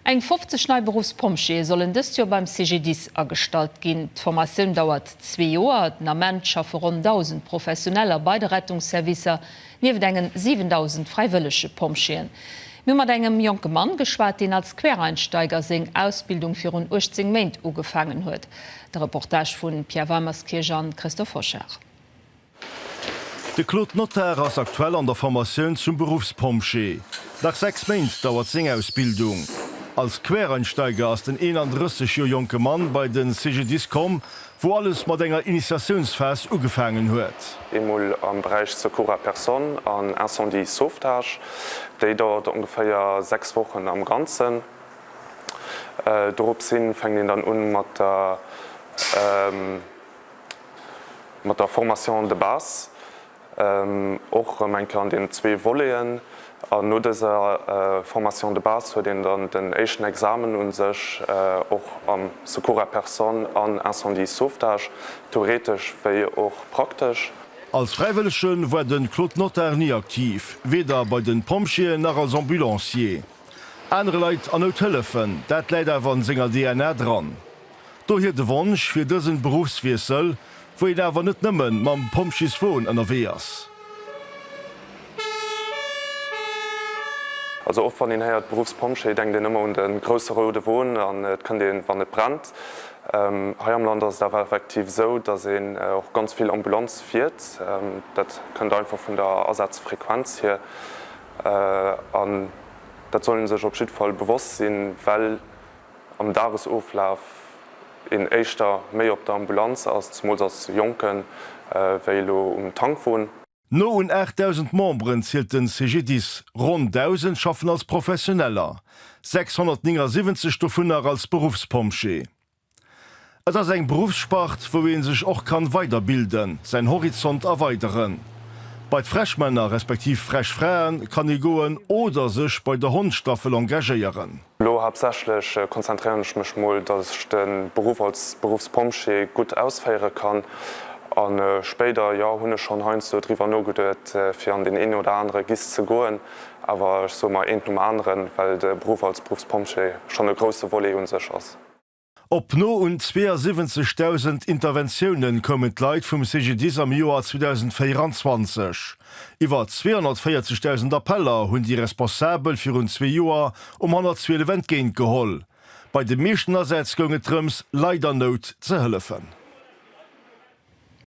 Eng 50 Schneiberufspomsche sollen dës Jahr beim CGDs astalt ginn. D'Formatioun dauert 2 Joer, d'Nament schaffe rund 1000 professioneller bei de Rettungsservicer, niewen engen 7000 freiwëllesche Pomscheen. Mi mat engem jonke Mann geschwaart, den als Quereinsteiger seg Ausbildung fir un 18 Meint ugefangen huet. De Reportage vun Pierre Wammerskirch an Christoph Foscher. De Claude Notaire ass aktuell an der Formatioun zum Berufspomsche. Nach 6 Meint dauert Singausbildung. Als Quereinsteiger ass den 31 jonke Mann bei den CGDs kom, wo alles mat enger Initiationsfas ugefangen huet. Emul am Bereich Secours à Personne an Incendie Sauvetage, déi dort ungefähr 6 Wochen am ganzen. Dorop sinn fängt den dann un mat der Formation de Bas. Och man kann den 2 Wolleen. An no dieser Formation de Bas huet den dann den echten Examen und sech och am Secours à Personne an Incendie Sauvetage, theoretisch wéi och praktisch. Als Freiwilligschen war den Claude Notaire nie aktiv, weder bei den Pomschien noch als Ambulancier. Andere Leiit an Hotelefen, dat läit awer an senger DNA dran. Do hiet de Wunsch fir dësen Berufswiesel, wo en awer net nëmmen mam Pomschis wohn ënnerwees. Also oft van den heiert Berufspomsche denkt den immer den größere Rode wohnen an kann den wann net Brand. Hier am Land ist da effektiv so, dass auch ganz viel Ambulanz fährt. Das könnte einfach von der Ersatzfrequenz hier an. Das sollen sich auf jeden Fall bewusst sein, weil am Tagesauflauf in echter mehr auf der Ambulanz als als Jonken, weil um Tank wohnen. No un 8000 Membren zielt den CGDs, rund 1000 schaffen als Professioneller, 670 Stoffunner als Berufspomsche. Et ass eng Berufsspart, wo en sech och kann weiterbilden, sein Horizont erweiteren. Bei Freshmänner respektiv Freshfraen kann i goen oder sech bei der Hundstaffel engagéieren. Lo hauptsächlich konzentrieren ich mich mal, dass ich den Beruf als Berufspomsche gut ausfeieren kann. An später ja hunne schon heinz so drüber no gedet fir an den en oder andere Gis zu goen, aber so mal en um anderen, weil der Beruf als Berufspomsche schon eine große Wolle un sech ass. Op no und 72.000 Interventionen kommen Leiit vum CGDs am Joar 2024. Iwer 240.000 Appeller hunn die responsabel fir hun 2 Joer 112 Event géint geholl. Bei de meeschten Ersetzgänge Trëms leider not ze hëllefen.